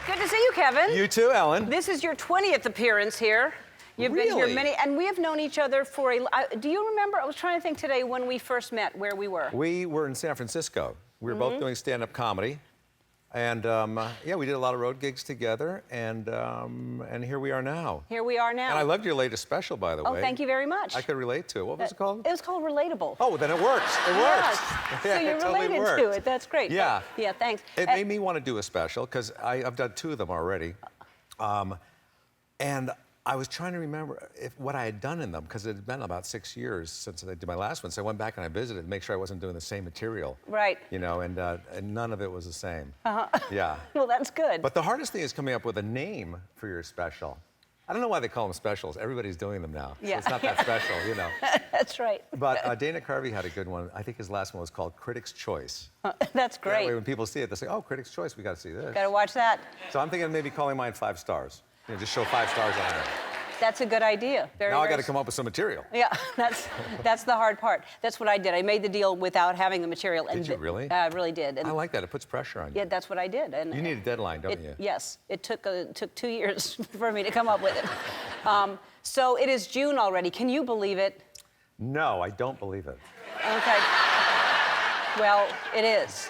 Good to see you, Kevin. You too, Ellen. This is your 20th appearance here. You've been here many, and we have known each other for do you remember? I was trying to think today when we first met, where we were. We were in San Francisco. We were both doing stand-up comedy. And yeah, we did a lot of road gigs together, and here we are now. Here we are now. And I loved your latest special, by the way. Oh, thank you very much. I could relate to it. What was it called? It was called Relatable. Oh, then it works. It works. Yes. Yeah, So you're related to it. That's great. Yeah. Yeah, thanks. It made me want to do a special, because I've done 2 of them already. And I was trying to remember what I had done in them, because it had been about 6 years since I did my last one. So I went back and I visited to make sure I wasn't doing the same material. Right. You know, and none of it was the same. Yeah. Well, that's good. But the hardest thing is coming up with a name for your special. I don't know why they call them specials. Everybody's doing them now. Yeah. So it's not that special, you know. That's right. But Dana Carvey had a good one. I think his last one was called Critics' Choice. That's great. That way when people see it, they say, oh, Critics' Choice, we got to see this. Got to watch that. So I'm thinking of maybe calling mine 5 stars. You know, just show 5 stars on it. That's a good idea. Now I got to come up with some material. Yeah, that's the hard part. That's what I did. I made the deal without having the material. Did you really? I really did. And I like that. It puts pressure on you. yeah, that's what I did. And you need a deadline, don't you? Yes. It took 2 years for me to come up with it. So it is June already. Can you believe it? No, I don't believe it. Okay. Well, it is.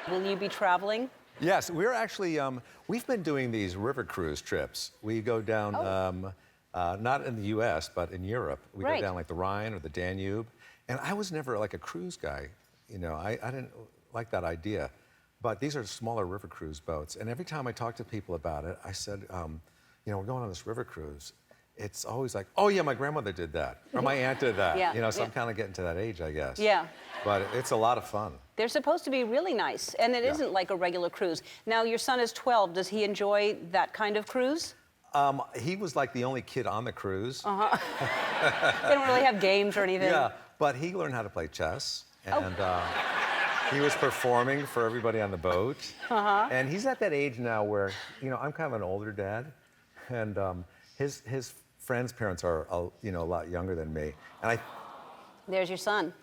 Will you be traveling? Yes, we're actually, we've been doing these river cruise trips. We go down, not in the U.S., but in Europe. We go down like the Rhine or the Danube. And I was never like a cruise guy. You know, I didn't like that idea. But these are smaller river cruise boats. And every time I talk to people about it, I said, you know, we're going on this river cruise. It's always like, oh, yeah, my grandmother did that. Or my aunt did that. Yeah, you know, so I'm kind of getting to that age, I guess. Yeah. But it's a lot of fun. They're supposed to be really nice, and it isn't like a regular cruise. Now, your son is 12. Does he enjoy that kind of cruise? He was like the only kid on the cruise. They don't really have games or anything. Yeah, but he learned how to play chess, and he was performing for everybody on the boat. And he's at that age now where, you know, I'm kind of an older dad, and his friends' parents are, you know, a lot younger than me, and There's your son.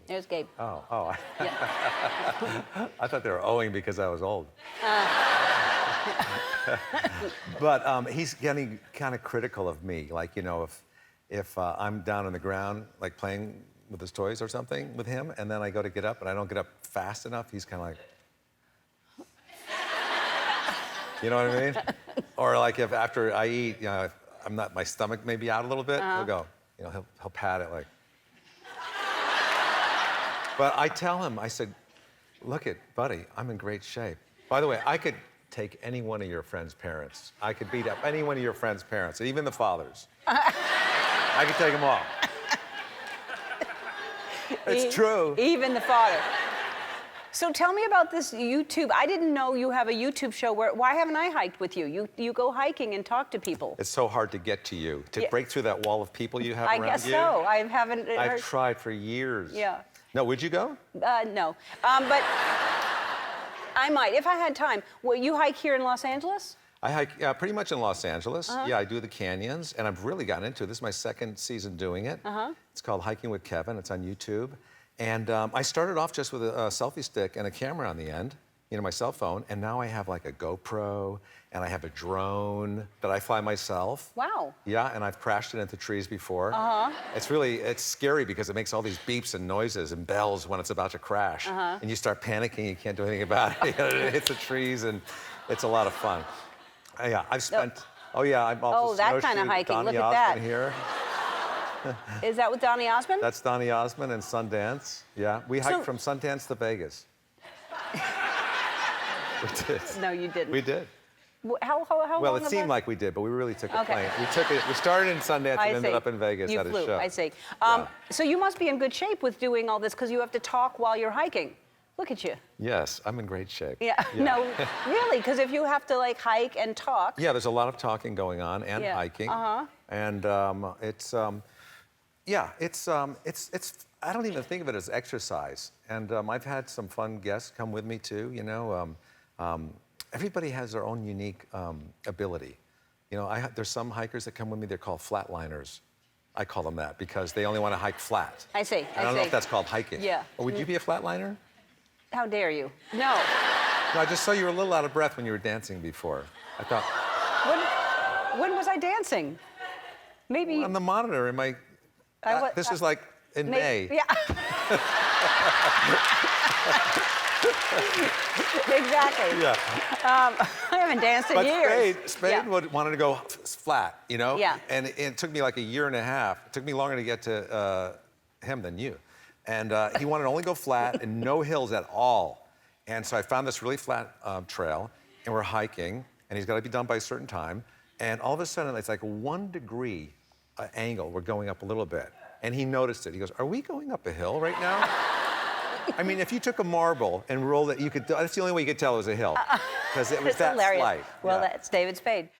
There's Gabe. Oh. Yeah. I thought they were owing because I was old. But he's getting kind of critical of me. Like, you know, if I'm down on the ground, like playing with his toys or something with him, and then I go to get up and I don't get up fast enough, he's kind of like, you know what I mean? Or like if after I eat, you know, my stomach may be out a little bit, he'll go, you know, he'll pat it like. But I tell him, I said, look it, buddy, I'm in great shape. By the way, I could take any one of your friends' parents. I could beat up any one of your friends' parents, even the fathers. I could take them all. It's true. Even the father. So tell me about this YouTube. I didn't know you have a YouTube show. Why haven't I hiked with you? You go hiking and talk to people. It's so hard to get to you, to break through that wall of people you have around you. I guess so. I haven't. I've tried for years. Yeah. No, would you go? No. But I might, if I had time. Well, you hike here in Los Angeles? I hike pretty much in Los Angeles. Yeah, I do the canyons, and I've really gotten into it. This is my 2nd season doing it. It's called Hiking with Kevin. It's on YouTube. And I started off just with a selfie stick and a camera on the end, you know, my cell phone, and now I have like a GoPro, and I have a drone that I fly myself. Wow. Yeah, and I've crashed it into trees before. It's scary because it makes all these beeps and noises and bells when it's about to crash. And you start panicking, you can't do anything about it. It hits the trees, and it's a lot of fun. Yeah, I've spent, I've also that kind of hiking, Donny look at that. Osmond here. Is that with Donny Osmond? That's Donny Osmond and Sundance. Yeah, we hiked from Sundance to Vegas. We did. No, you didn't. We did. How long? Well, it seemed like we did, but we really took a plane. We started in Sundance and ended up in Vegas at a show. I see. So you must be in good shape with doing all this because you have to talk while you're hiking. Look at you. Yes, I'm in great shape. Yeah. No, really, because if you have to like hike and talk. Yeah, there's a lot of talking going on and hiking. And it's I don't even think of it as exercise. And I've had some fun guests come with me too, you know. Everybody has their own unique ability. You know, there's some hikers that come with me, they're called flatliners. I call them that because they only want to hike flat. I see. I don't know if that's called hiking. Yeah. Or would you be a flatliner? How dare you? No. No, I just saw you were a little out of breath when you were dancing before. I thought. When was I dancing? Maybe. On the monitor in my. This is like in May. Yeah. Exactly. Yeah. I haven't danced in years. Spade wanted to go flat, you know? Yeah. And it took me like a year and a half. It took me longer to get to him than you. And he wanted to only go flat and no hills at all. And so I found this really flat trail, and we're hiking, and he's got to be done by a certain time. And all of a sudden, it's like 1 degree angle. We're going up a little bit. And he noticed it. He goes, "Are we going up a hill right now?" I mean, if you took a marble and rolled it, you could. That's the only way you could tell it was a hill, because it was It's that hilarious. slight. Well, Yeah. that's David Spade.